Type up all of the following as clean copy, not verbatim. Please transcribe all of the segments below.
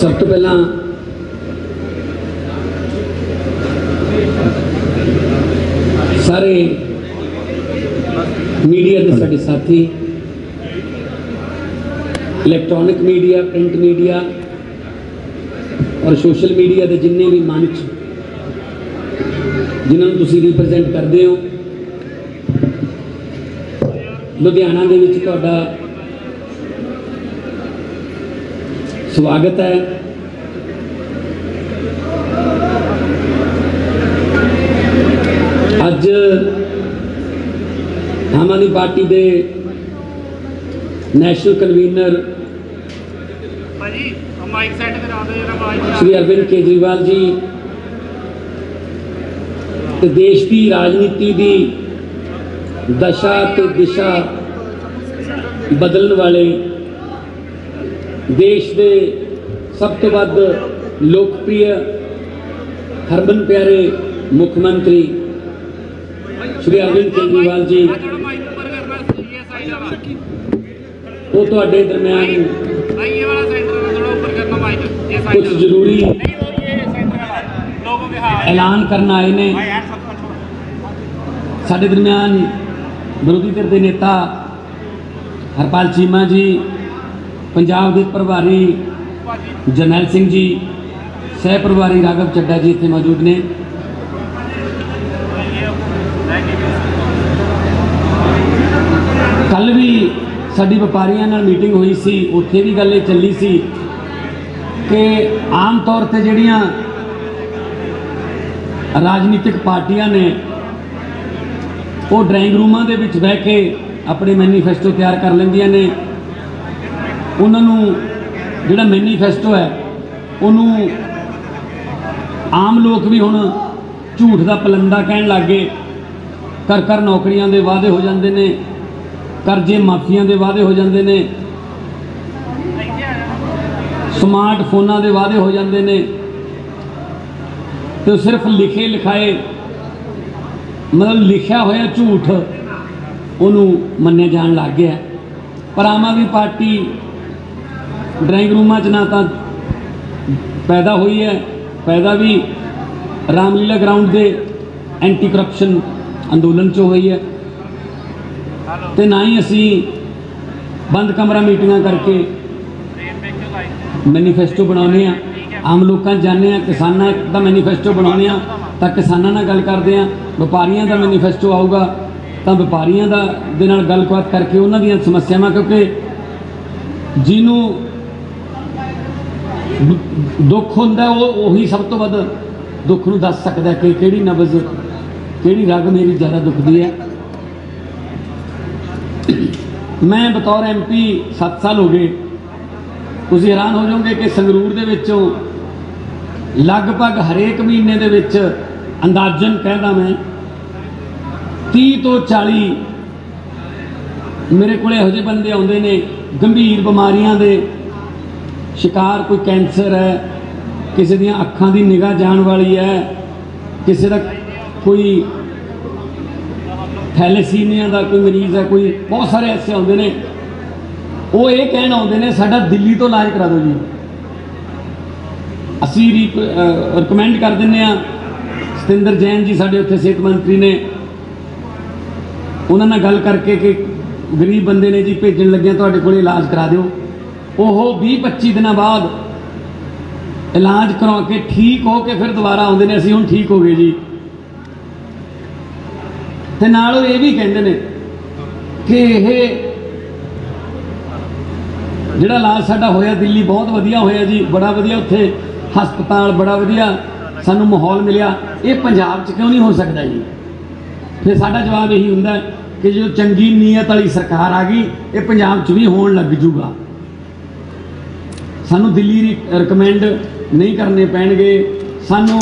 सब तो पहला सारे मीडिया के साडे साथी, इलैक्ट्रॉनिक मीडिया, प्रिंट मीडिया और सोशल मीडिया के जिन्ने भी मंच जिन्होंने तुसी रिप्रजेंट करते हो, लुधियाना दे विच तुहाडा स्वागत है। अज आम आदमी पार्टी के नैशनल कन्वीनर श्री अरविंद केजरीवाल जी ते देश की राजनीति की दशा ते दिशा बदलने वाले देश के सब तो वध लोकप्रिय हरमन प्यारे मुख्यमंत्री श्री अरविंद केजरीवाल जी वो तुहाडे दरम्यान कुछ जरूरी ऐलान करना आए ने। साडे दरम्यान विरोधी धिर के नेता हरपाल चीमा जी, पंजाब के प्रभारी जरनैल सिंह जी, सह प्रभारी राघव चड्डा जी इतने मौजूद ने। कल भी साडी व्यापारियों नाल मीटिंग हुई सी, उत्थे भी गल चली सी कि आम तौर पर जिहड़ियां राजनीतिक पार्टियां ने वो ड्राइंग रूमां दे विच बह के अपने मैनीफेस्टो तैयार कर लैंदियां ने। उन्होंने जिहड़ा मैनीफेस्टो है उन्होंने आम लोग भी हुण झूठ का पलंदा कहन लग गए। घर घर नौकरियां दे वादे हो जाते हैं, कर्जे माफिया के वादे हो जाते हैं, स्मार्ट फोनां के वादे हो जाते हैं, तो सिर्फ लिखे लिखाए मतलब लिखा होया झूठ उन्होंने मन्निया जान लग गया। पर आम आदमी पार्टी ड्राइंग रूमां च ना तो पैदा हुई है, पैदा भी रामलीला ग्राउंड के एंटी करप्शन अंदोलन चो हुई है, तो ना ही असी बंद कमरा मीटिंग करके मैनीफेस्टो बनाने। आम लोग जाने, किसानों का मैनीफेस्टो बनाने तो किसानों नाल गल करते हैं, व्यापारियों का मैनीफेस्टो आऊगा तो व्यापारियों दे नाल गलबात करके उन्हां दीयां समस्यावां, क्योंकि जिन्हों दुख होंदा वो उही सब तो वध दुख नूं दस सकदा कि किहड़ी नबज किहड़ी रग मेरी ज़्यादा दुखदी है। मैं बतौर MP 7 साल हो गए। तुसीं हैरान हो जाओगे कि संगरूर दे विचों लगभग हरेक महीने दे विच अंदाजन कहदा मैं 30 तो 40 मेरे को यहो जिहे बंदे आउंदे ने गंभीर बीमारियां दे शिकार। कोई कैंसर है, किसी दी अखां दी निगाह जाण वाली है, किसी का कोई थैलेसीमिया का कोई मरीज़ है, कोई बहुत सारे ऐसे आउंदे ने। वो ये कहना आउंदे ने साडा दिल्ली तो इलाज करा दो जी। असी रिकमेंड कर दिंदे आ। सतिंदर जैन जी साडे उत्थे सेहत मंत्री ने, उन्हां नाल गल करके कि गरीब बंदे ने जी भेजण लगे तुहाडे कोल इलाज करा दिओ। ਉਹ 20-25 ਦਿਨਾਂ ਬਾਅਦ ਇਲਾਜ ਕਰਵਾ ਕੇ ਠੀਕ ਹੋ ਕੇ ਫਿਰ ਦੁਬਾਰਾ ਆਉਂਦੇ ਨੇ, ਅਸੀਂ ਹੁਣ ਠੀਕ ਹੋ ਗਏ ਜੀ। ਤੇ ਨਾਲ ਉਹ ਇਹ ਵੀ ਕਹਿੰਦੇ ਨੇ ਕਿ ਇਹ ਜਿਹੜਾ ਇਲਾਜ ਸਾਡਾ ਹੋਇਆ ਦਿੱਲੀ ਬਹੁਤ ਵਧੀਆ ਹੋਇਆ ਜੀ, ਬੜਾ ਵਧੀਆ ਉੱਥੇ ਹਸਪਤਾਲ, ਬੜਾ ਵਧੀਆ ਸਾਨੂੰ ਮਾਹੌਲ ਮਿਲਿਆ, ਇਹ ਪੰਜਾਬ 'ਚ ਕਿਉਂ ਨਹੀਂ ਹੋ ਸਕਦਾ ਜੀ? ਫਿਰ ਸਾਡਾ ਜਵਾਬ ਇਹੀ ਹੁੰਦਾ ਕਿ ਜਦੋਂ ਚੰਗੀ ਨੀਅਤ ਵਾਲੀ ਸਰਕਾਰ ਆ ਗਈ, ਇਹ ਪੰਜਾਬ 'ਚ ਵੀ ਹੋਣ ਲੱਗ ਜੂਗਾ। ਸਾਨੂੰ ਦਿੱਲੀ ਰਿਕਮੈਂਡ ਨਹੀਂ ਕਰਨੇ ਪੈਣਗੇ, ਸਾਨੂੰ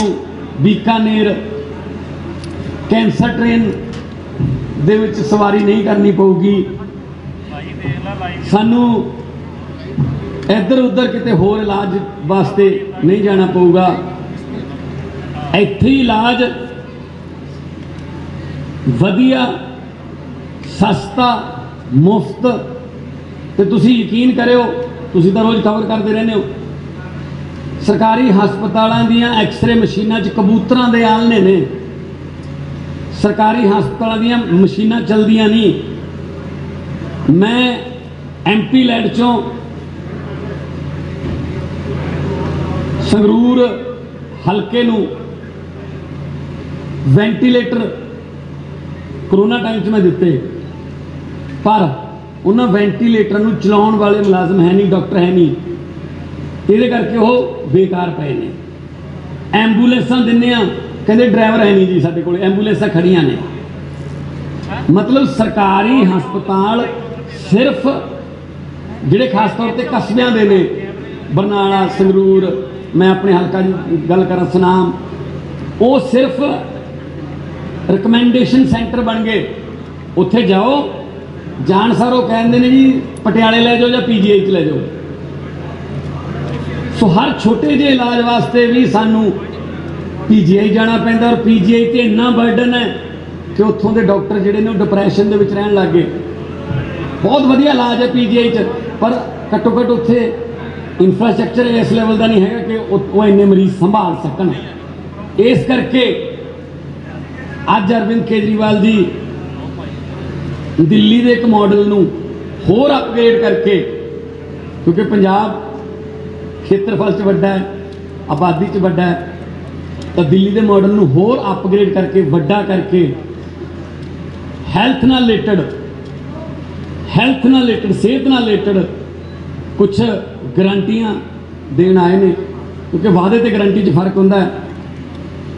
ਬੀਕਾਨੇਰ ਕੈਂਸਰ ਟ੍ਰੇਨ ਦੇ ਵਿੱਚ ਸਵਾਰੀ ਨਹੀਂ ਕਰਨੀ ਪਊਗੀ, ਸਾਨੂੰ ਇੱਧਰ ਉੱਧਰ ਕਿਤੇ ਹੋਰ ਇਲਾਜ ਵਾਸਤੇ ਨਹੀਂ ਜਾਣਾ ਪਊਗਾ, ਇੱਥੇ ਹੀ ਇਲਾਜ ਵਧੀਆ, ਸਸਤਾ, ਮੁਫਤ। ਤੇ ਤੁਸੀਂ ਯਕੀਨ ਕਰਿਓ, ਤੁਸੀਂ ਤਾਂ ਰੋਜ਼ ਖਬਰ ਕਰਦੇ ਰਹਿੰਦੇ ਹੋ, ਸਰਕਾਰੀ ਹਸਪਤਾਲਾਂ ਦੀਆਂ ਐਕਸਰੇ ਮਸ਼ੀਨਾਂ 'ਚ ਕਬੂਤਰਾਂ ਦੇ ਆਲਣੇ ਨੇ। ਸਰਕਾਰੀ ਹਸਪਤਾਲਾਂ ਦੀਆਂ ਮਸ਼ੀਨਾਂ ਚੱਲਦੀਆਂ ਨਹੀਂ। ਮੈਂ MP ਲੈਡ 'ਚੋਂ ਸੰਗਰੂਰ ਹਲਕੇ ਨੂੰ ਵੈਂਟੀਲੇਟਰ ਕਰੋਨਾ ਟਾਈਮ 'ਚ ਮੈਂ ਦਿੱਤੇ, ਪਰ ਉਹਨਾਂ ਵੈਂਟੀਲੇਟਰ ਨੂੰ ਚਲਾਉਣ ਵਾਲੇ ਮੁਲਾਜ਼ਮ ਹੈ ਨਹੀਂ, ਡਾਕਟਰ ਹੈ ਨਹੀਂ, ਇਹਦੇ ਕਰਕੇ ਉਹ ਬੇਕਾਰ ਪਏ ਨੇ। ਐਂਬੂਲੈਂਸਾਂ ਦਿੰਦੇ ਆ, ਕਹਿੰਦੇ ਡਰਾਈਵਰ ਹੈ ਨਹੀਂ ਜੀ ਸਾਡੇ ਕੋਲ, ਐਂਬੂਲੈਂਸਾਂ ਖੜੀਆਂ ਨੇ। ਮਤਲਬ ਸਰਕਾਰੀ ਹਸਪਤਾਲ ਸਿਰਫ ਜਿਹੜੇ ਖਾਸ ਤੌਰ ਤੇ ਕਸਬਿਆਂ ਦੇ ਨੇ, ਬਰਨਾਲਾ, ਸੰਗਰੂਰ, ਮੈਂ ਆਪਣੇ ਹਲਕਾ ਦੀ ਗੱਲ ਕਰਾਂ ਸੁਨਾਮ, ਉਹ ਸਿਰਫ ਰਿਕਮੈਂਡੇਸ਼ਨ ਸੈਂਟਰ ਬਣ ਗਏ। ਉੱਥੇ ਜਾਓ, ਜਾਣ ਸਾਰ ਉਹ ਕਹਿੰਦੇ ਨੇ ਜੀ ਪਟਿਆਲੇ ਲੈ ਜਾਓ ਜਾਂ PGI 'ਚ ਲੈ ਜਾਓ। ਸੋ ਹਰ ਛੋਟੇ ਜਿਹੇ ਇਲਾਜ ਵਾਸਤੇ ਵੀ ਸਾਨੂੰ PGI ਜਾਣਾ ਪੈਂਦਾ, ਔਰ PGI ਤੇ ਇੰਨਾ ਬਰਡਨ ਹੈ ਕਿ ਉੱਥੋਂ ਦੇ ਡਾਕਟਰ ਜਿਹੜੇ ਨੇ ਉਹ ਡਿਪਰੈਸ਼ਨ ਦੇ ਵਿੱਚ ਰਹਿਣ ਲੱਗ ਗਏ। ਬਹੁਤ ਵਧੀਆ ਇਲਾਜ ਹੈ PGI 'ਚ, ਪਰ ਘੱਟੋ ਘੱਟ ਉੱਥੇ ਇਨਫਰਾਸਟ੍ਰਕਚਰ ਇਸ ਲੈਵਲ ਦਾ ਨਹੀਂ ਹੈਗਾ ਕਿ ਉਹ ਇੰਨੇ ਮਰੀਜ਼ ਸੰਭਾਲ ਸਕਣ। ਇਸ ਕਰਕੇ ਅੱਜ ਅਰਵਿੰਦ ਕੇਜਰੀਵਾਲ ਜੀ ਦਿੱਲੀ ਦੇ ਇੱਕ ਮਾਡਲ ਨੂੰ ਹੋਰ ਅਪਗ੍ਰੇਡ ਕਰਕੇ, ਕਿਉਂਕਿ ਪੰਜਾਬ ਖੇਤਰਫਲ 'ਚ ਵੱਡਾ ਹੈ, ਆਬਾਦੀ 'ਚ ਵੱਡਾ ਹੈ, ਤਾਂ ਦਿੱਲੀ ਦੇ ਮਾਡਲ ਨੂੰ ਹੋਰ ਅਪਗ੍ਰੇਡ ਕਰਕੇ, ਵੱਡਾ ਕਰਕੇ ਹੈਲਥ ਨਾਲ ਰਿਲੇਟਡ, ਸਿਹਤ ਨਾਲ ਰਿਲੇਟਡ ਕੁਛ ਗਰੰਟੀਆਂ ਦੇਣ ਆਏ ਨੇ। ਕਿਉਂਕਿ ਵਾਅਦੇ ਤੇ ਗਰੰਟੀ 'ਚ ਫਰਕ ਹੁੰਦਾ ਹੈ।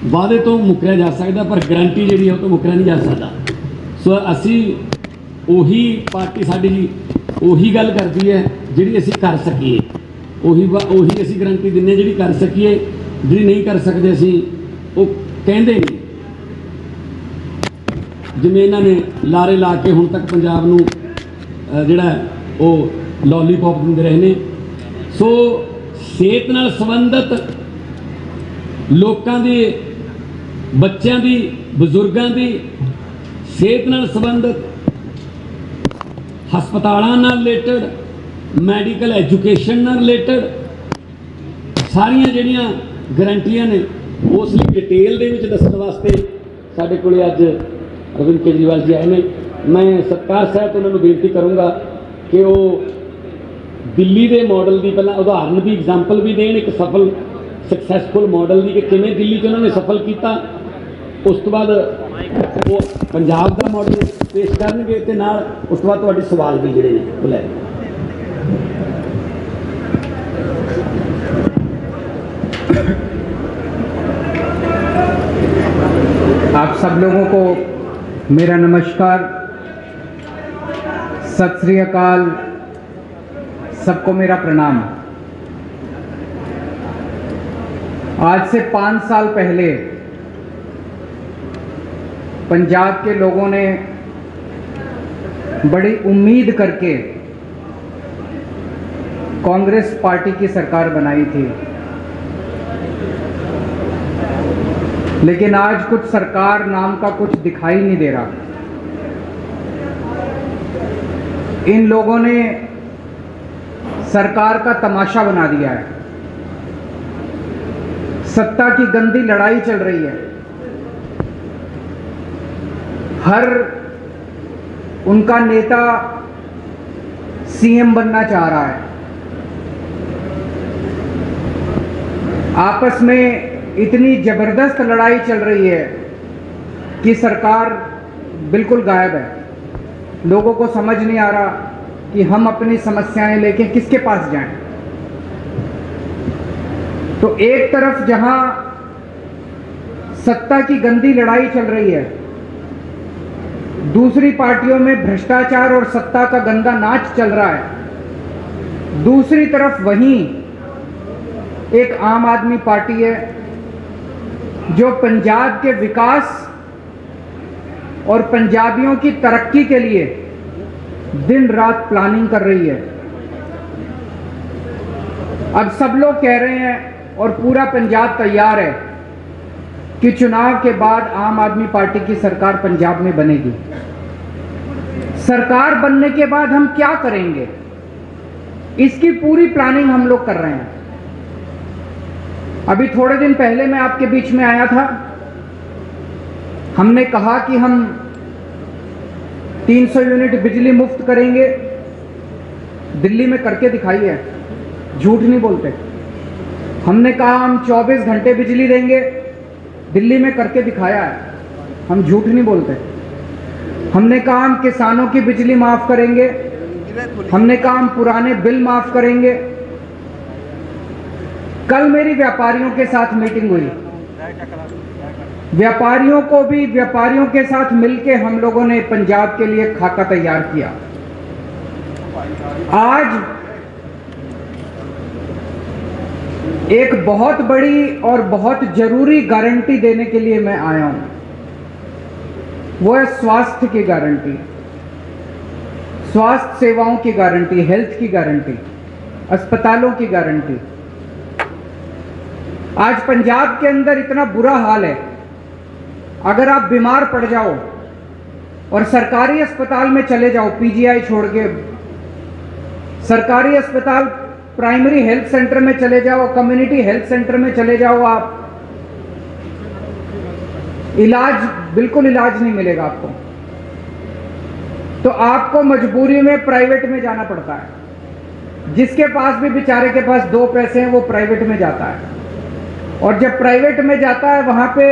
ਵਾਅਦੇ ਤੋਂ ਮੁੱਕਰਿਆ ਜਾ ਸਕਦਾ, ਪਰ ਗਰੰਟੀ ਜਿਹੜੀ ਹੈ ਉਹ ਤੋਂ ਮੁੱਕਰਿਆ ਨਹੀਂ ਜਾ ਸਕਦਾ। ਸੋ ਅਸੀਂ ਉਹੀ ਪਾਰਟੀ ਸਾਡੀ ਜੀ ਉਹੀ ਗੱਲ ਕਰਦੀ ਹੈ ਜਿਹੜੀ ਅਸੀਂ ਕਰ ਸਕੀਏ, ਉਹੀ ਅਸੀਂ ਗਰੰਟੀ ਦਿੰਦੇ ਜਿਹੜੀ ਕਰ ਸਕੀਏ। ਜਿਹੜੀ ਨਹੀਂ ਕਰ ਸਕਦੇ ਅਸੀਂ ਉਹ ਕਹਿੰਦੇ ਨਹੀਂ। ਜਿਵੇਂ ਇਹਨਾਂ ਨੇ ਲਾਰੇ ਲਾ ਕੇ ਹੁਣ ਤੱਕ ਪੰਜਾਬ ਨੂੰ ਜਿਹੜਾ ਉਹ ਲੋਲੀਪੌਪ ਦਿੰਦੇ ਰਹੇ ਨੇ। ਸੋ ਸਿਹਤ ਨਾਲ ਸੰਬੰਧਿਤ ਲੋਕਾਂ ਦੀ, ਬੱਚਿਆਂ ਦੀ, ਬਜ਼ੁਰਗਾਂ ਦੀ ਸਿਹਤ ਨਾਲ ਸੰਬੰਧਿਤ, ਹਸਪਤਾਲਾਂ ਨਾਲ ਰਿਲੇਟਡ, ਮੈਡੀਕਲ ਐਜੂਕੇਸ਼ਨ ਨਾਲ ਰਿਲੇਟਡ ਸਾਰੀਆਂ ਜਿਹੜੀਆਂ ਗਰੰਟੀਆਂ ਨੇ, ਉਸ ਲਈ ਡਿਟੇਲ ਦੇ ਵਿੱਚ ਦੱਸਣ ਵਾਸਤੇ ਸਾਡੇ ਕੋਲੇ ਅੱਜ ਅਰਵਿੰਦ ਕੇਜਰੀਵਾਲ ਜੀ ਆਏ ਨੇ। ਮੈਂ ਸਤਿਕਾਰ ਸਾਹਿਬ ਉਹਨਾਂ ਨੂੰ ਬੇਨਤੀ ਕਰੂੰਗਾ ਕਿ ਉਹ ਦਿੱਲੀ ਦੇ ਮਾਡਲ ਦੀ ਪਹਿਲਾਂ ਉਦਾਹਰਨ ਵੀ, ਐਗਜ਼ਾਮਪਲ ਵੀ ਦੇਣ, ਇੱਕ ਸਫਲ ਸਕਸੈਸਫੁਲ ਮਾਡਲ ਦੀ, ਕਿ ਕਿਵੇਂ ਦਿੱਲੀ 'ਚ ਉਹਨਾਂ ਨੇ ਸਫਲ ਕੀਤਾ। ਉਸ ਤੋਂ ਬਾਅਦ ਉਹ ਪੰਜਾਬ ਦਾ ਮਾਡਲ ਪੇਸ਼ ਕਰਨਗੇ ਤੇ ਨਾਲ ਉਸ ਤੋਂ ਬਾਅਦ ਤੁਹਾਡੇ ਸਵਾਲ ਵੀ ਜਿਹੜੇ ਨੇ ਉਹ ਲੈ। आप सब लोगों को मेरा नमस्कार, सत श्री अकाल, सबको मेरा प्रणाम। आज से 5 साल पहले पंजाब के लोगों ने बड़ी उम्मीद करके कांग्रेस पार्टी की सरकार बनाई थी, लेकिन आज कुछ सरकार नाम का कुछ दिखाई नहीं दे रहा। इन लोगों ने सरकार का तमाशा बना दिया है। सत्ता की गंदी लड़ाई चल रही है। हर उनका नेता CM बनना चाह रहा है, आपस में इतनी ज़बरदस्त लड़ाई चल रही है कि सरकार बिल्कुल गायब है। लोगों को समझ नहीं आ रहा कि हम अपनी समस्याएं लेके किसके पास जाएं। तो एक तरफ जहां सत्ता की गंदी लड़ाई चल रही है, दूसरी पार्टियों में भ्रष्टाचार और सत्ता का गंदा नाच चल रहा है, दूसरी तरफ वहीं एक आम आदमी पार्टी है जो पंजाब के विकास और पंजाबियों की तरक्की के लिए दिन रात प्लानिंग कर रही है। अब सब लोग कह रहे हैं और पूरा पंजाब तैयार है कि चुनाव के बाद आम आदमी पार्टी की सरकार पंजाब में बनेगी। सरकार बनने के बाद हम क्या करेंगे, इसकी पूरी प्लानिंग हम लोग कर रहे हैं। अभी थोड़े दिन पहले मैं आपके बीच में आया था, हमने कहा कि हम 300 यूनिट बिजली मुफ्त करेंगे। दिल्ली में करके दिखाई है, झूठ नहीं बोलते। हमने कहा हम 24 घंटे बिजली देंगे, दिल्ली में करके दिखाया है, हम झूठ नहीं बोलते। हमने कहा हम किसानों की बिजली माफ करेंगे, हमने कहा हम पुराने बिल माफ करेंगे। कल मेरी व्यापारियों के साथ मीटिंग हुई, व्यापारियों के साथ मिलके हम लोगों ने पंजाब के लिए खाका तैयार किया। आज एक बहुत बड़ी और बहुत जरूरी गारंटी देने के लिए मैं आया हूं, वो है स्वास्थ्य की गारंटी, स्वास्थ्य सेवाओं की गारंटी, हेल्थ की गारंटी, अस्पतालों की गारंटी। आज पंजाब के अंदर इतना बुरा हाल है, अगर आप बीमार पड़ जाओ और सरकारी अस्पताल में चले जाओ, पीजीआई छोड़ के सरकारी अस्पताल, प्राइमरी हेल्थ सेंटर में चले जाओ, कम्युनिटी हेल्थ सेंटर में चले जाओ, आप बिल्कुल इलाज नहीं मिलेगा आपको। तो आपको मजबूरी में प्राइवेट में जाना पड़ता है। जिसके पास भी बेचारे के पास 2 पैसे हैं वो प्राइवेट में जाता है, और जब प्राइवेट में जाता है वहां पे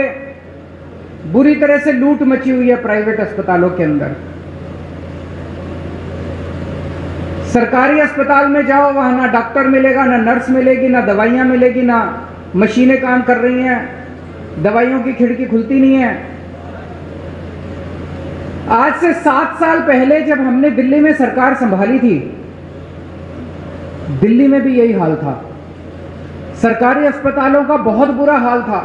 बुरी तरह से लूट मची हुई है प्राइवेट अस्पतालों के अंदर। सरकारी अस्पताल में जाओ, वहां ना डॉक्टर मिलेगा, ना नर्स मिलेगी, ना दवाइयां मिलेगी, ना मशीनें काम कर रही हैं, दवाइयों की खिड़की खुलती नहीं है। आज से 7 साल पहले जब हमने दिल्ली में सरकार संभाली थी, दिल्ली में भी यही हाल था। सरकारी अस्पतालों का बहुत बुरा हाल था,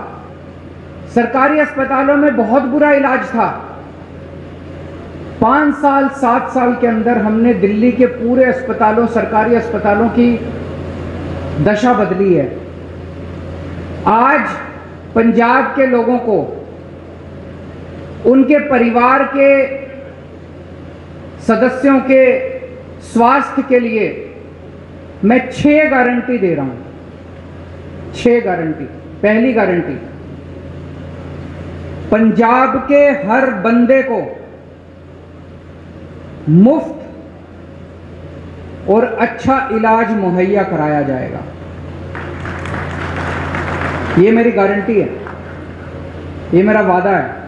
सरकारी अस्पतालों में बहुत बुरा इलाज था। 5 साल 7 साल के अंदर हमने दिल्ली के पूरे अस्पतालों, सरकारी अस्पतालों की दशा बदली है। आज पंजाब के लोगों को, उनके परिवार के सदस्यों के स्वास्थ्य के लिए मैं 6 गारंटी दे रहा हूं। 6 गारंटी। पहली गारंटी, पंजाब के हर बंदे को मुफ्त और अच्छा इलाज मुहैया कराया जाएगा। ये मेरी गारंटी है, ये मेरा वादा है।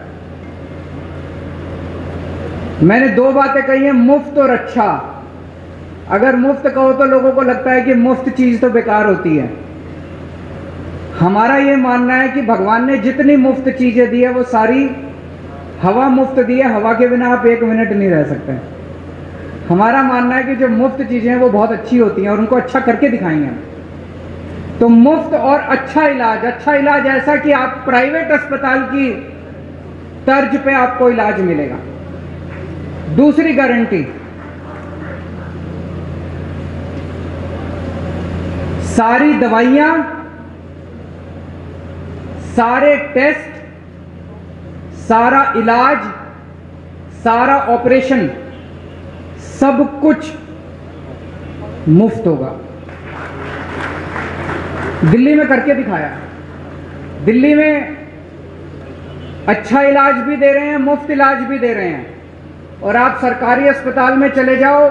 मैंने 2 बातें कही हैं, मुफ्त और अच्छा। अगर मुफ्त कहो तो लोगों को लगता है कि मुफ्त चीज तो बेकार होती है। हमारा ये मानना है कि भगवान ने जितनी मुफ्त चीजें दी है वो सारी हवा मुफ्त दी है, हवा के बिना आप 1 मिनट नहीं रह सकते। हमारा मानना है कि जो मुफ्त चीजें हैं वो बहुत अच्छी होती हैं और उनको अच्छा करके दिखाएंगे। तो मुफ्त और अच्छा इलाज ऐसा कि आप प्राइवेट अस्पताल की तर्ज पे आपको इलाज मिलेगा। दूसरी गारंटी, सारी दवाइयां, सारे टेस्ट, सारा इलाज, सारा ऑपरेशन, सब कुछ मुफ्त होगा। दिल्ली में करके दिखाया। दिल्ली में अच्छा इलाज भी दे रहे हैं, मुफ्त इलाज भी दे रहे हैं। और आप सरकारी अस्पताल में चले जाओ,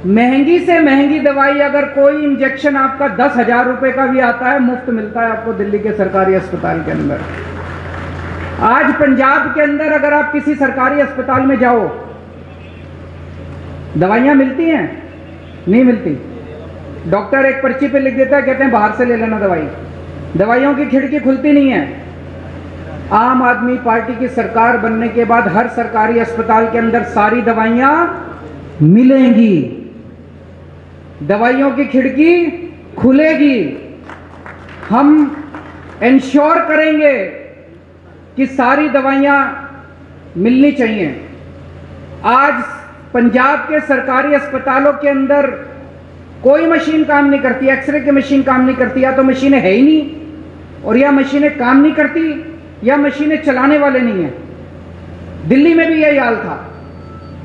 महंगी से महंगी दवाई अगर कोई इंजेक्शन आपका 10,000 रुपए का भी आता है, मुफ्त मिलता है आपको दिल्ली के सरकारी अस्पताल के अंदर। आज पंजाब के अंदर अगर आप किसी सरकारी अस्पताल में जाओ, दवाइयां मिलती हैं? नहीं मिलती। डॉक्टर एक पर्ची पे लिख देता है, कहते हैं बाहर से ले लेना दवाई। दवाइयों की खिड़की खुलती नहीं है। आम आदमी पार्टी की सरकार बनने के बाद हर सरकारी अस्पताल के अंदर सारी दवाइयां मिलेंगी, दवाइयों की खिड़की खुलेगी। हम इंश्योर करेंगे कि सारी दवाइयां मिलनी चाहिए। आज पंजाब के सरकारी अस्पतालों के अंदर कोई मशीन काम नहीं करती, एक्सरे की मशीन काम नहीं करती, या तो मशीनें है ही नहीं, और या मशीनें काम नहीं करती, या मशीनें चलाने वाले नहीं हैं। दिल्ली में भी यही हाल था।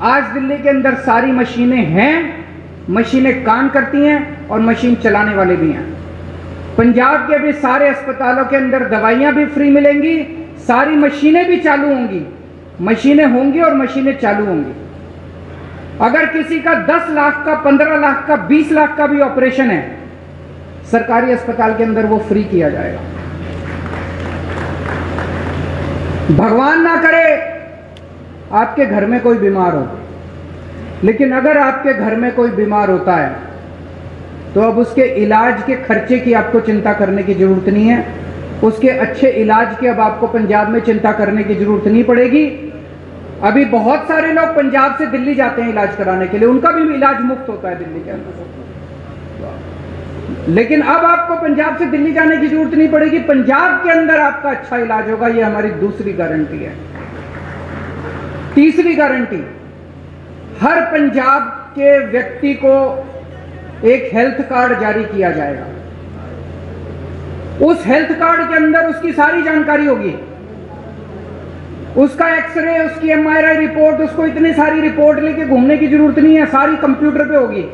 आज दिल्ली के अंदर सारी मशीनें हैं, मशीनें काम करती हैं और मशीन चलाने वाले भी हैं। पंजाब के भी सारे अस्पतालों के अंदर दवाइयां भी फ्री मिलेंगी, सारी मशीनें भी चालू होंगी, मशीनें होंगी और मशीनें चालू होंगी। अगर किसी का 10 लाख का, 15 लाख का, 20 लाख का भी ऑपरेशन है, सरकारी अस्पताल के अंदर वो फ्री किया जाएगा। भगवान ना करे आपके घर में कोई बीमार हो, लेकिन अगर आपके घर में कोई बीमार होता है तो अब उसके इलाज के खर्चे की आपको चिंता करने की जरूरत नहीं है। उसके अच्छे इलाज की अब आपको पंजाब में चिंता करने की जरूरत नहीं पड़ेगी। अभी बहुत सारे लोग पंजाब से दिल्ली जाते हैं इलाज कराने के लिए, उनका भी इलाज मुफ्त होता है दिल्ली के अंदर। लेकिन अब आपको पंजाब से दिल्ली जाने की जरूरत नहीं पड़ेगी, पंजाब के अंदर आपका अच्छा इलाज होगा। ये हमारी दूसरी गारंटी है। तीसरी गारंटी, हर पंजाब के व्यक्ति को एक हेल्थ कार्ड जारी किया जाएगा। उस हेल्थ कार्ड के अंदर उसकी सारी जानकारी होगी, उसका एक्सरे, उसकी एमआरआई रिपोर्ट, उसको इतनी सारी रिपोर्ट लेके घूमने की जरूरत नहीं है, सारी कंप्यूटर पे होगी।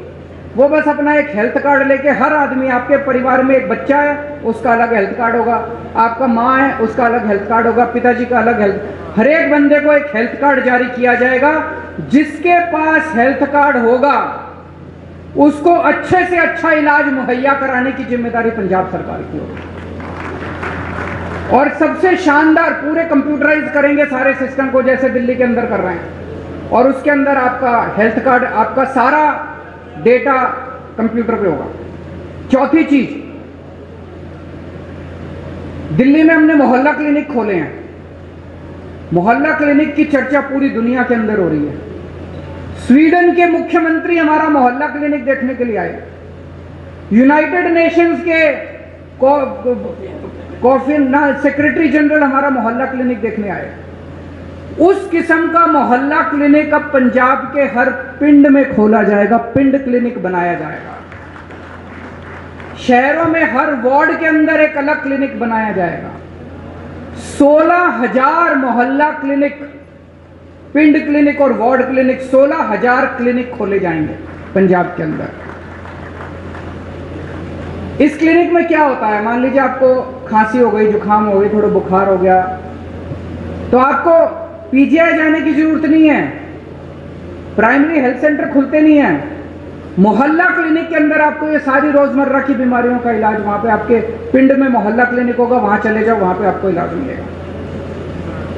वो बस अपना एक हेल्थ कार्ड लेके, हर आदमी, आपके परिवार में एक बच्चा है उसका अलग हेल्थ कार्ड होगा, आपका माँ है उसका अलग हेल्थ कार्ड होगा, पिताजी का अलग हेल्थ, हर एक बंदे को एक हेल्थ कार्ड जारी किया जाएगा। जिसके पास हेल्थ कार्ड होगा उसको अच्छे से अच्छा इलाज मुहैया कराने की जिम्मेदारी पंजाब सरकार की होगी। और सबसे शानदार, पूरे कंप्यूटराइज करेंगे सारे सिस्टम को जैसे दिल्ली के अंदर कर रहे हैं, और उसके अंदर आपका हेल्थ कार्ड, आपका सारा डेटा कंप्यूटर पे होगा। चौथी चीज, दिल्ली में हमने मोहल्ला क्लिनिक खोले हैं। मोहल्ला क्लिनिक की चर्चा पूरी दुनिया के अंदर हो रही है। स्वीडन के मुख्यमंत्री हमारा मोहल्ला क्लिनिक देखने के लिए आए, यूनाइटेड नेशंस के सेक्रेटरी जनरल हमारा मोहल्ला क्लिनिक देखने आए। उस किस्म का मोहल्ला क्लिनिक अब पंजाब के हर पिंड में खोला जाएगा, पिंड क्लिनिक बनाया जाएगा। शहरों में हर वार्ड के अंदर एक अलग क्लिनिक बनाया जाएगा। 16,000 मोहल्ला क्लिनिक, पिंड क्लिनिक और वार्ड क्लिनिक, 16,000 क्लिनिक खोले जाएंगे पंजाब के अंदर। इस क्लिनिक में क्या होता है, मान लीजिए आपको खांसी हो गई, जुकाम हो गई, थोड़ा बुखार हो गया, तो आपको पीजीआई जाने की जरूरत नहीं है, प्राइमरी हेल्थ सेंटर खुलते नहीं है। मोहल्ला क्लिनिक के अंदर आपको ये सारी रोजमर्रा की बीमारियों का इलाज, वहां पे आपके पिंड में मोहल्ला क्लिनिक होगा, वहां चले जाओ, वहां पे आपको इलाज मिलेगा।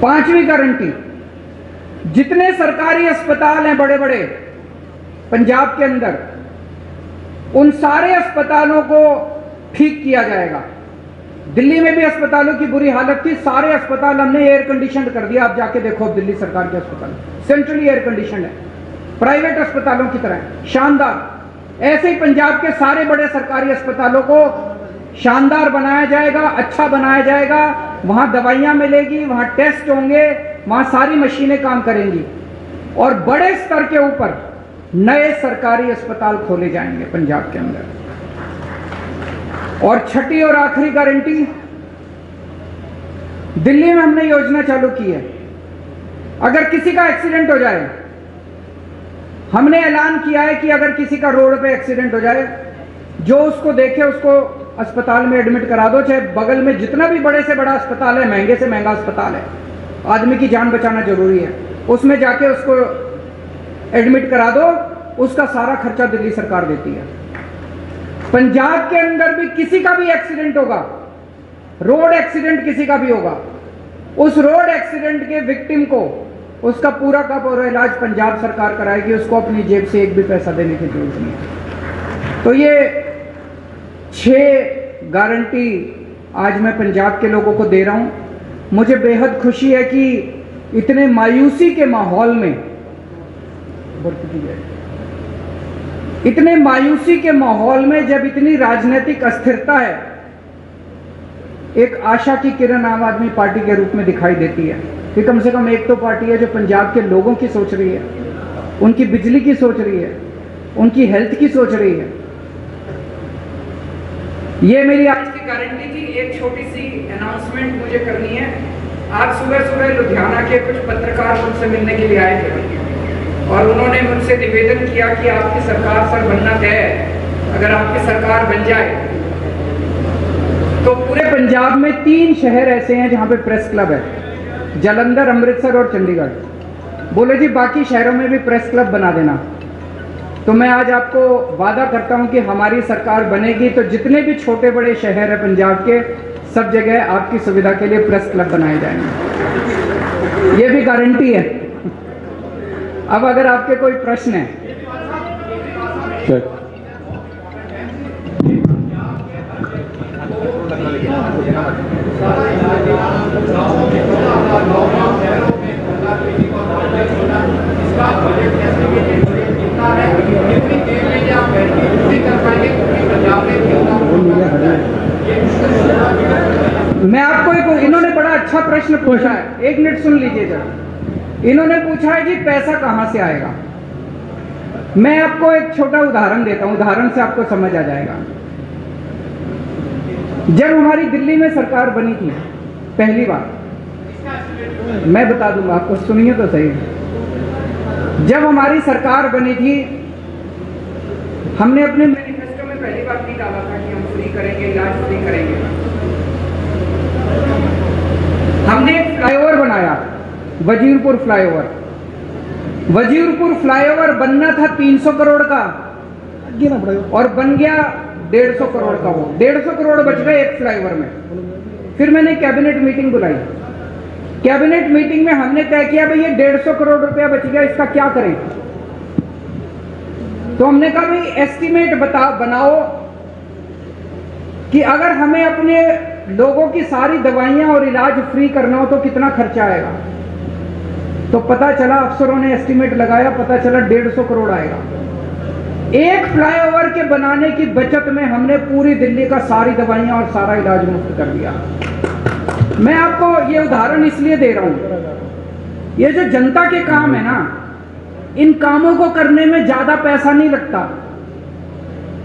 पांचवी गारंटी, जितने सरकारी अस्पताल हैं बड़े बड़े पंजाब के अंदर, उन सारे अस्पतालों को ठीक किया जाएगा। दिल्ली में भी अस्पतालों की बुरी हालत थी, सारे अस्पताल हमने एयर कंडीशन कर दिया। आप जाके देखो दिल्ली सरकार के अस्पताल सेंट्रली एयर कंडीशन है, प्राइवेट अस्पतालों की तरह शानदार। ऐसे ही पंजाब के सारे बड़े सरकारी अस्पतालों को शानदार बनाया जाएगा, अच्छा बनाया जाएगा। वहां दवाइयां मिलेगी, वहां टेस्ट होंगे, वहां सारी मशीनें काम करेंगी, और बड़े स्तर के ऊपर नए सरकारी अस्पताल खोले जाएंगे पंजाब के अंदर। और छठी और आखिरी गारंटी, दिल्ली में हमने योजना चालू की है, अगर किसी का एक्सीडेंट हो जाए, हमने ऐलान किया है कि अगर किसी का रोड पे एक्सीडेंट हो जाए, जो उसको देखे उसको अस्पताल में एडमिट करा दो, चाहे बगल में जितना भी बड़े से बड़ा अस्पताल है, महंगे से महंगा अस्पताल है, आदमी की जान बचाना जरूरी है, उसमें जाके उसको एडमिट करा दो, उसका सारा खर्चा दिल्ली सरकार देती है। पंजाब के अंदर भी किसी का भी एक्सीडेंट होगा, रोड एक्सीडेंट किसी का भी होगा, उस रोड एक्सीडेंट के विक्टिम को उसका पूरा का पूरा इलाज पंजाब सरकार कराएगी, उसको अपनी जेब से एक भी पैसा देने की जरूरत नहीं है। तो ये 6 गारंटी आज मैं पंजाब के लोगों को दे रहा हूं। मुझे बेहद खुशी है कि इतने मायूसी के माहौल में, इतने मायूसी के माहौल में जब इतनी राजनीतिक अस्थिरता है, एक आशा की किरण आम आदमी पार्टी के रूप में दिखाई देती है कि कम से कम एक तो पार्टी है जो पंजाब के लोगों की सोच रही है, उनकी बिजली की सोच रही है, उनकी हेल्थ की सोच रही है। ये मेरी आज की गारंटी थी। एक छोटी सी अनाउंसमेंट मुझे करनी है। आज सुबह सुबह लुधियाना के कुछ पत्रकार मुझसे मिलने के लिए आए थे और उन्होंने मुझसे निवेदन किया कि आपकी सरकार सर बनना तय है, अगर आपकी सरकार बन जाए तो पूरे पंजाब में 3 शहर ऐसे हैं जहां पे प्रेस क्लब है, जालंधर, अमृतसर और चंडीगढ़। बोले जी बाकी शहरों में भी प्रेस क्लब बना देना। तो मैं आज आपको वादा करता हूं कि हमारी सरकार बनेगी तो जितने भी छोटे बड़े शहर हैं पंजाब के, सब जगह आपकी सुविधा के लिए प्रेस क्लब बनाए जाएंगे। ये भी गारंटी है। अब अगर आपके कोई प्रश्न है। मैं आपको एक, इन्होंने बड़ा अच्छा प्रश्न पूछा है, 1 मिनट सुन लीजिए जरा। इन्होंने पूछा है जी पैसा कहां से आएगा। मैं आपको एक छोटा उदाहरण देता हूं, उदाहरण से आपको समझ आ जाएगा। जब हमारी दिल्ली में सरकार बनी थी पहली बार, मैं बता दूंगा आपको, सुनिए तो सही। जब हमारी सरकार बनी थी, हमने अपने मैनिफेस्टो में पहली बार भी डाला था कि हम फ्री करेंगे, इलाज फ्री करेंगे। हमने एक फ्लाईओवर बनाया, वजीरपुर फ्लाईओवर। वजीरपुर फ्लाईओवर बनना था 300 करोड़ का और बन गया 150 करोड़ का। वो 150 करोड़ बच गए एक फ्लाईओवर में। फिर मैंने कैबिनेट मीटिंग बुलाई। कैबिनेट मीटिंग में हमने तय किया भाई ये 150 करोड़ रुपया बच गया, इसका क्या करें। तो हमने कहा भाई एस्टीमेट बनाओ कि अगर हमें अपने लोगों की सारी दवाइयां और इलाज फ्री करना हो तो कितना खर्चा आएगा। तो पता चला, अफसरों ने एस्टीमेट लगाया, पता चला 150 करोड़ आएगा। एक फ्लाईओवर के बनाने की बचत में हमने पूरी दिल्ली का सारी दवाइयां और सारा इलाज मुफ्त कर दिया। मैं आपको ये उदाहरण इसलिए दे रहा हूं, ये जो जनता के काम है ना, इन कामों को करने में ज्यादा पैसा नहीं लगता।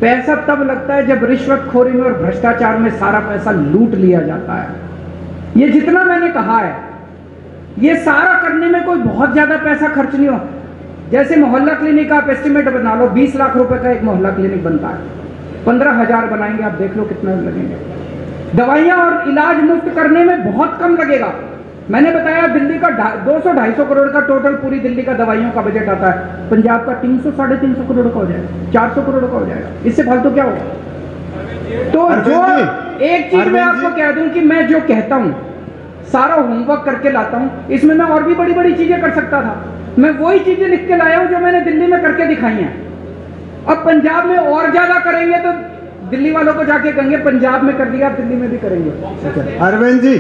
पैसा तब लगता है जब रिश्वतखोरी में और भ्रष्टाचार में सारा पैसा लूट लिया जाता है। ये जितना मैंने कहा है, ये सारा करने में कोई बहुत ज्यादा पैसा खर्च नहीं हो। जैसे मोहल्ला क्लिनिक आप एस्टिमेट बना लो, 20 लाख रुपए का एक मोहल्ला क्लिनिक बनता है, 15,000 बनाएंगे, आप देख लो कितना लगेंगे। दवाइयां और इलाज मुफ्त करने में बहुत कम लगेगा। मैंने बताया दिल्ली का 200-250 करोड़ का टोटल पूरी दिल्ली का दवाइयों का बजट आता है, पंजाब का 300-350 करोड़ का हो जाएगा, 400 करोड़ का हो जाएगा। इससे फालतू क्या होगा। तो जो एक चीज मैं आपको कह दूं कि मैं जो कहता हूं सारा होमवर्क करके लाता हूं, इसमें मैं और भी बड़ी बड़ी चीजें कर सकता था। मैं वही चीजें लिख के लाया हूं जो मैंने दिल्ली में करके दिखाई हैं। अब पंजाब में और ज्यादा करेंगे तो दिल्ली वालों को जाके कहेंगे पंजाब में कर दिया, दिल्ली में भी करेंगे। अरविंद जी,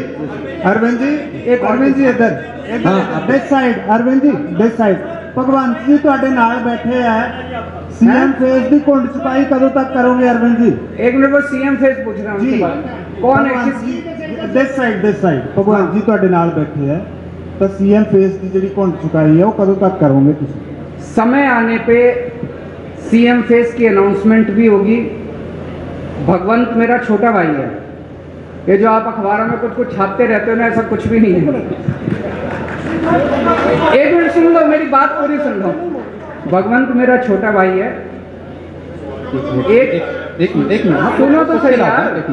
अरविंद जी, एक अरविंद जी इधर this side, Arvind ji this side. Bhagwant ji ਤੁਹਾਡੇ ਨਾਲ बैठे हैं, सीएम फेस की घुंड छुपाई कदों तक करोगे अरविंद जी? एक मिनट, वो सीएम फेस पूछ रहा जी, हूँ कौन है। दिस साइड भगवंत जी ਤੁਹਾਡੇ ਨਾਲ बैठे हैं, तो सीएम फेस की जी घुंड छुपाई है वो कदों तक करोगे तुम? समय आने पे सीएम फेस की अनाउंसमेंट भी होगी। भगवंत मेरा छोटा भाई है। ये जो आप अखबारों में कुछ कुछ छापते रहते हो ना, ऐसा कुछ भी नहीं है। एक मिनट सुन लो, मेरी बात पूरी सुन लो। भगवंत मेरा छोटा भाई है। एक मिनट सुनो तो सही यार,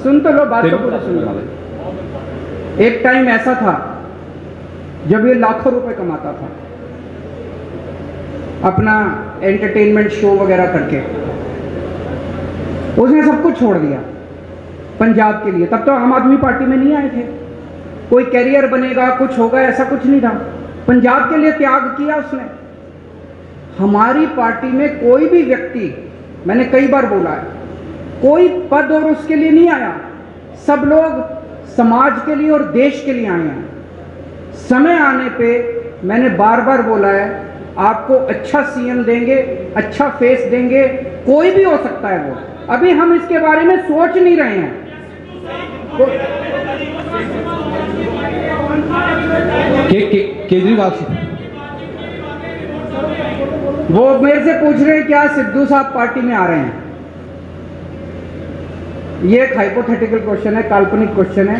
सुन तो लो, बात तो पूरी सुन लो। एक टाइम ऐसा था जब ये लाखों रुपए कमाता था। अपना एंटरटेनमेंट शो वगैरह करके। उसने सब कुछ छोड़ दिया पंजाब के लिए। तब तो आम आदमी पार्टी में नहीं आए थे, कोई कैरियर बनेगा कुछ होगा ऐसा कुछ नहीं था। पंजाब के लिए त्याग किया उसने। हमारी पार्टी में कोई भी व्यक्ति, मैंने कई बार बोला है, कोई पद और उसके लिए नहीं आया। सब लोग समाज के लिए और देश के लिए आए हैं। समय आने पे मैंने बार बार बोला है, आपको अच्छा सीएम देंगे, अच्छा फेस देंगे, कोई भी हो सकता है वो। अभी हम इसके बारे में सोच नहीं रहे हैं। केजरीवाल वो मेरे से पूछ रहे हैं क्या सिद्धू साहब पार्टी में आ रहे हैं। ये एक हाइपोथेटिकल क्वेश्चन है, काल्पनिक क्वेश्चन है।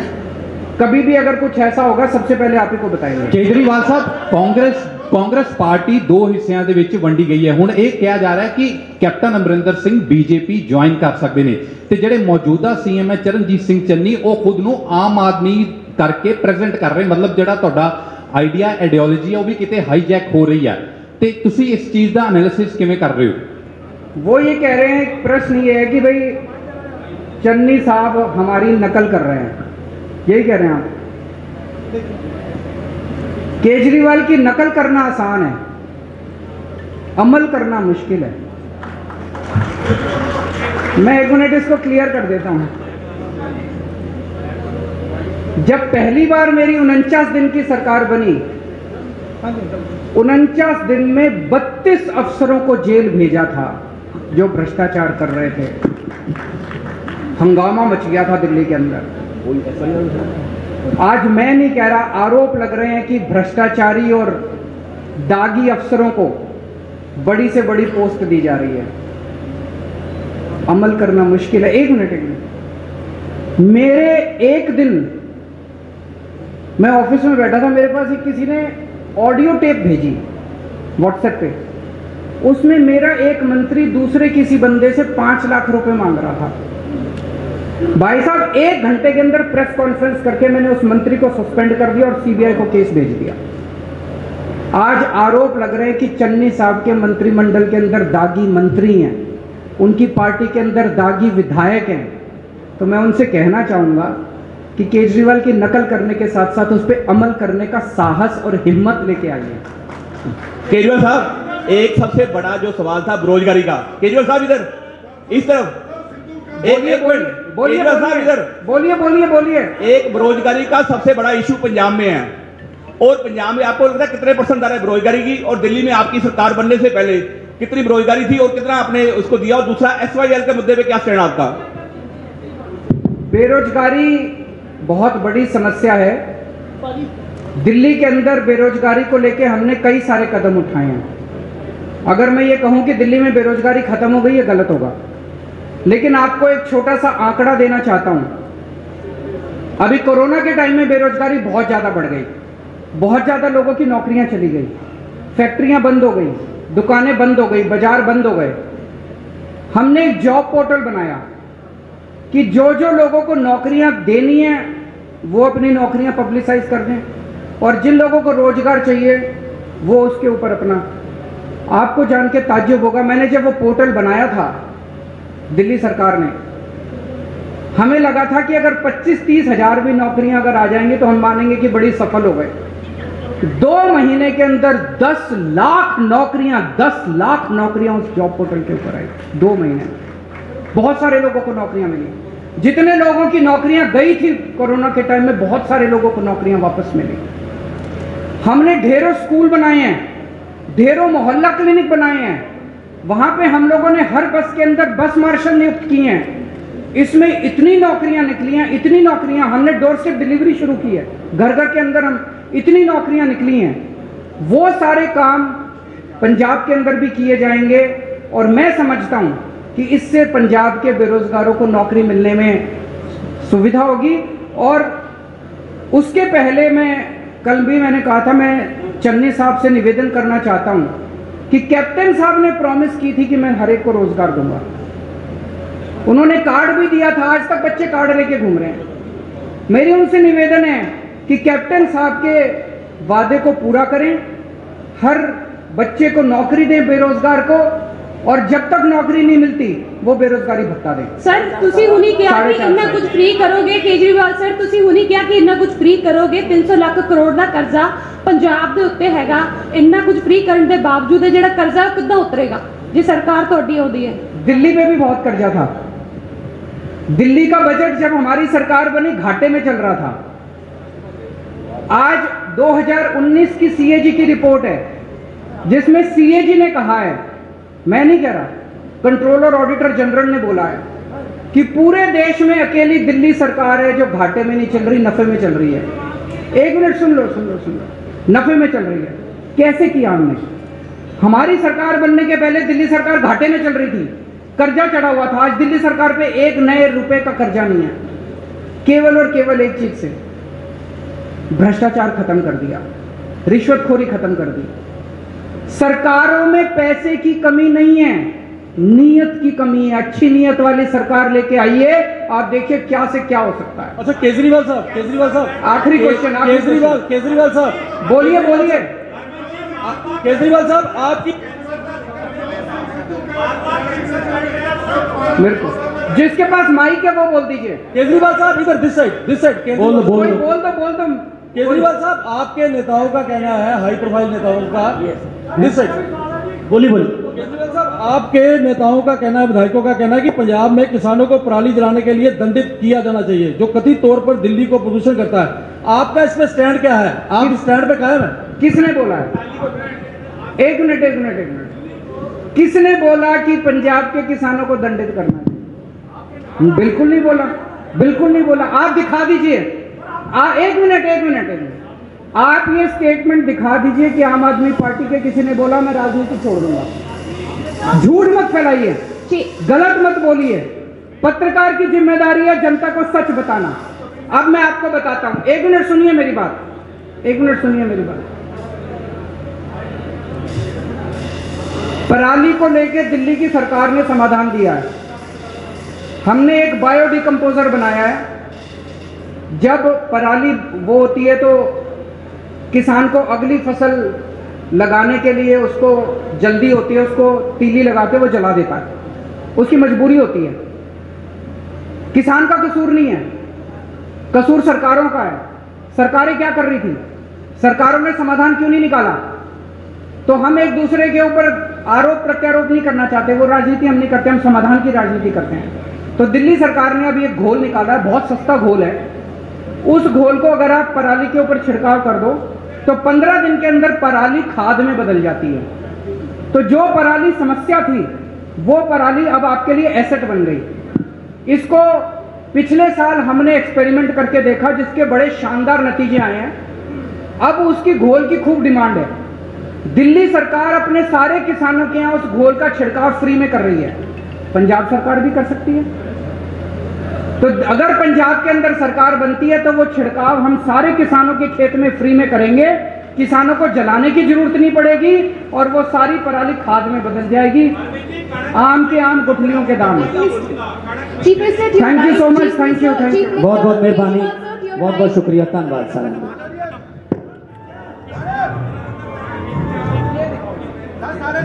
कभी भी अगर कुछ ऐसा होगा सबसे पहले आप ही को बताएंगे। केजरीवाल साहब, कांग्रेस पार्टी दो हिस्सों ਦੇ ਵਿੱਚ ਵੰਡੀ ਗਈ ਹੈ। ਹੁਣ ਇਹ ਕਿਹਾ ਜਾ ਰਿਹਾ ਹੈ ਕਿ captain Amarinder Singh BJP join ਕਰ ਸਕਦੇ ਨੇ ਤੇ ਜਿਹੜੇ ਮੌਜੂਦਾ ਸੀਐਮ ਹੈ ਚਰਨਜੀਤ ਸਿੰਘ ਚੰਨੀ ਉਹ ਖੁਦ ਨੂੰ ਆਮ ਆਦਮੀ ਕਰਕੇ ਪ੍ਰੈਜ਼ੈਂਟ ਕਰ ਰਹੇ। ਮਤਲਬ ਜਿਹੜਾ ਤੁਹਾਡਾ ਆਈਡੀਆ ਆਈਡੀਓਲੋਜੀ ਹੈ ਉਹ ਵੀ ਕਿਤੇ ਹਾਈਜੈਕ ਹੋ ਰਹੀ ਹੈ ਤੇ ਤੁਸੀਂ ਇਸ ਚੀਜ਼ ਦਾ ਐਨਾਲਿਸਿਸ ਕਿਵੇਂ ਕਰ ਰਹੇ ਹੋ? वो ये कह रहे हैं, प्रश्न ये है कि भाई चन्नी साहब हमारी नकल कर रहे हैं, यही कह रहे हैं आप? केजरीवाल की नकल करना आसान है, अमल करना मुश्किल है। मैं एक मिनट इसको क्लियर कर देता हूं। जब पहली बार मेरी 49 दिन की सरकार बनी, 49 दिन में 32 अफसरों को जेल भेजा था जो भ्रष्टाचार कर रहे थे। हंगामा मच गया था दिल्ली के अंदर। आज मैं नहीं कह रहा, आरोप लग रहे हैं कि भ्रष्टाचारी और दागी अफसरों को बड़ी से बड़ी पोस्ट दी जा रही है। अमल करना मुश्किल है। एक मिनट, मेरे एक दिन मैं ऑफिस में बैठा था, मेरे पास एक किसी ने ऑडियो टेप भेजी व्हाट्सएप पे। उसमें मेरा एक मंत्री दूसरे किसी बंदे से 5 लाख रुपए मांग रहा था। भाई साहब, 1 घंटे के अंदर प्रेस कॉन्फ्रेंस करके मैंने उस मंत्री को सस्पेंड कर दिया और सीबीआई को केस भेज दिया। आज आरोप लग रहे हैं कि चन्नी साहब के मंत्रिमंडल के अंदर दागी मंत्री हैं, उनकी पार्टी के अंदर दागी विधायक हैं। तो मैं उनसे कहना चाहूंगा कि केजरीवाल की नकल करने के साथ साथ उस पर अमल करने का साहस और हिम्मत लेके आइए। केजरीवाल साहब, एक सबसे बड़ा जो सवाल था बेरोजगारी का, केजरीवाल साहब इधर इस तरफ बोलिए बोलिए। एक बेरोजगारी का सबसे बड़ा इशू पंजाब में है, और पंजाब में आपको लगता है कितने परसेंट आ रहा है बेरोजगारी की? और दिल्ली में आपकी सरकार बनने से पहले कितनी बेरोजगारी थी और कितना आपने उसको दिया? और दूसरा, SYL के मुद्दे पे क्या स्टैंड आपका? बेरोजगारी बहुत बड़ी समस्या है। दिल्ली के अंदर बेरोजगारी को लेकर हमने कई सारे कदम उठाए हैं। अगर मैं ये कहूं कि दिल्ली में बेरोजगारी खत्म हो गई, ये गलत होगा। लेकिन आपको एक छोटा सा आंकड़ा देना चाहता हूं। अभी कोरोना के टाइम में बेरोजगारी बहुत ज़्यादा बढ़ गई, बहुत ज़्यादा लोगों की नौकरियां चली गई, फैक्ट्रियां बंद हो गई, दुकानें बंद हो गई, बाजार बंद हो गए। हमने एक जॉब पोर्टल बनाया कि जो जो लोगों को नौकरियां देनी है वो अपनी नौकरियां पब्लिसाइज कर दें, और जिन लोगों को रोजगार चाहिए वो उसके ऊपर अपना। आपको जान के ताज्जुब होगा, मैंने जब वो पोर्टल बनाया था दिल्ली सरकार ने, हमें लगा था कि अगर 25-30 हजार भी नौकरियां अगर आ जाएंगी तो हम मानेंगे कि बड़ी सफल हो गए। 2 महीने के अंदर 10 लाख नौकरियां उस जॉब पोर्टल के ऊपर आई। 2 महीने में बहुत सारे लोगों को नौकरियां मिली। जितने लोगों की नौकरियां गई थी कोरोना के टाइम में, बहुत सारे लोगों को नौकरियां वापस मिली। हमने ढेरों स्कूल बनाए हैं, ढेरों मोहल्ला क्लिनिक बनाए हैं। वहां पे हम लोगों ने हर बस के अंदर बस मार्शल नियुक्त किए हैं। इसमें इतनी नौकरियां निकली हैं, इतनी नौकरियां। हमने डोर स्टेप डिलीवरी शुरू की है, घर घर के अंदर हम इतनी नौकरियां निकली हैं। वो सारे काम पंजाब के अंदर भी किए जाएंगे, और मैं समझता हूं कि इससे पंजाब के बेरोजगारों को नौकरी मिलने में सुविधा होगी। और उसके पहले कल भी मैंने कहा था, मैं चन्नी साहब से निवेदन करना चाहता हूं कि कैप्टन साहब ने प्रॉमिस की थी कि मैं हर एक को रोजगार दूंगा। उन्होंने कार्ड भी दिया था, आज तक बच्चे कार्ड लेके घूम रहे हैं। मेरी उनसे निवेदन है कि कैप्टन साहब के वादे को पूरा करें, हर बच्चे को नौकरी दें बेरोजगार को, और जब तक नौकरी नहीं मिलती वो बेरोजगारी भत्ता दें। सर ਤੁਸੀਂ ਹੁਣੀ ਕਿਹਾ ਕਿ ਇੰਨਾ ਕੁਝ ਫ੍ਰੀ ਕਰੋਗੇ, ਕੇਜਰੀਵਾਲ ਸਰ ਤੁਸੀਂ ਹੁਣੀ ਕਿਹਾ ਕਿ ਇੰਨਾ ਕੁਝ ਫ੍ਰੀ ਕਰੋਗੇ, 300 ਲੱਖ ਕਰੋੜ ਦਾ ਕਰਜ਼ਾ ਪੰਜਾਬ ਦੇ ਉੱਤੇ ਹੈਗਾ, ਇੰਨਾ ਕੁਝ ਫ੍ਰੀ ਕਰਨ ਦੇ ਬਾਵਜੂਦ ਇਹ ਜਿਹੜਾ ਕਰਜ਼ਾ ਉਹ ਕਿੱਦਾਂ ਉਤਰੇਗਾ ਜੇ ਸਰਕਾਰ ਤੁਹਾਡੀ ਆਉਂਦੀ ਹੈ? दिल्ली में भी बहुत कर्जा था। दिल्ली का बजट जब हमारी सरकार बनी घाटे में चल रहा था। आज 2019 की सीएजी की रिपोर्ट है जिसमें सीएजी ने कहा है, मैं नहीं कह रहा, कंट्रोलर ऑडिटर जनरल ने बोला है कि पूरे देश में अकेली दिल्ली सरकार है जो घाटे में नहीं चल रही, नफे में चल रही है। एक मिनट सुन लो, नफे में चल रही है। कैसे किया हमने? हमारी सरकार बनने के पहले दिल्ली सरकार घाटे में चल रही थी, कर्जा चढ़ा हुआ था। आज दिल्ली सरकार पे एक नए रुपए का कर्जा नहीं है, केवल और केवल एक चीज से, भ्रष्टाचार खत्म कर दिया, रिश्वतखोरी खत्म कर दी। सरकारों में पैसे की कमी नहीं है, नीयत की कमी है। अच्छी नीयत वाली सरकार लेके आइए, आप देखिए क्या से क्या हो सकता है। अच्छा केजरीवाल साहब आखिरी क्वेश्चन, केजरीवाल साहब बोलिए केजरीवाल साहब आपकी मेरे को जिसके पास माइक है वो बोल दीजिए। केजरीवाल साहब इधर दिस साइड बोल दो केजरीवाल साहब आपके नेताओं का कहना है, हाई प्रोफाइल नेताओं का, दिस साइड बोलिए केजरीवाल साहब आपके नेताओं का कहना है, विधायकों का कहना है कि पंजाब में किसानों को पराली जलाने के लिए दंडित किया जाना चाहिए, जो कथित तौर पर दिल्ली को प्रदूषण करता है। आपका इसमें स्टैंड क्या है? आप इस स्टैंड पे कायम है? किसने बोला है? एक मिनट किसने बोला कि पंजाब के किसानों को दंडित करना चाहिए? बिल्कुल नहीं बोला। आप दिखा दीजिए। एक मिनट आप ये स्टेटमेंट दिखा दीजिए कि आम आदमी पार्टी के किसी ने बोला मैं राजनीति छोड़ दूंगा। झूठ मत फैलाइए, गलत मत बोलिए। पत्रकार की जिम्मेदारी है जनता को सच बताना। अब मैं आपको बताता हूं, एक मिनट सुनिए मेरी बात। पराली को लेकर दिल्ली की सरकार ने समाधान दिया है। हमने एक बायोडिकम्पोजर बनाया है। जब पराली वो होती है तो किसान को अगली फसल लगाने के लिए उसको जल्दी होती है, उसको तीली लगा के वो जला देता है, उसकी मजबूरी होती है। किसान का कसूर नहीं है, कसूर सरकारों का है। सरकारें क्या कर रही थी? सरकारों ने समाधान क्यों नहीं निकाला? तो हम एक दूसरे के ऊपर आरोप प्रत्यारोप नहीं करना चाहते, वो राजनीति हम नहीं करते, हम समाधान की राजनीति करते हैं। तो दिल्ली सरकार ने अभी एक घोल निकाला है, बहुत सस्ता घोल है। उस घोल को अगर आप पराली के ऊपर छिड़काव कर दो तो 15 दिन के अंदर पराली खाद में बदल जाती है। तो जो पराली समस्या थी वो पराली अब आपके लिए एसेट बन गई। इसको पिछले साल हमने एक्सपेरिमेंट करके देखा जिसके बड़े शानदार नतीजे आए हैं। अब उसकी घोल की खूब डिमांड है। दिल्ली सरकार अपने सारे किसानों के यहाँ उस घोल का छिड़काव फ्री में कर रही है। पंजाब सरकार भी कर सकती है। तो अगर पंजाब के अंदर सरकार बनती है तो वो छिड़काव हम सारे किसानों के खेत में फ्री में करेंगे। किसानों को जलाने की जरूरत नहीं पड़ेगी और वो सारी पराली खाद में बदल जाएगी। आम के आम गुठलियों के दाम। Thank you so much. Thank you. बहुत बहुत मेहरबानी, बहुत बहुत शुक्रिया, धन्यवाद सारा। सारे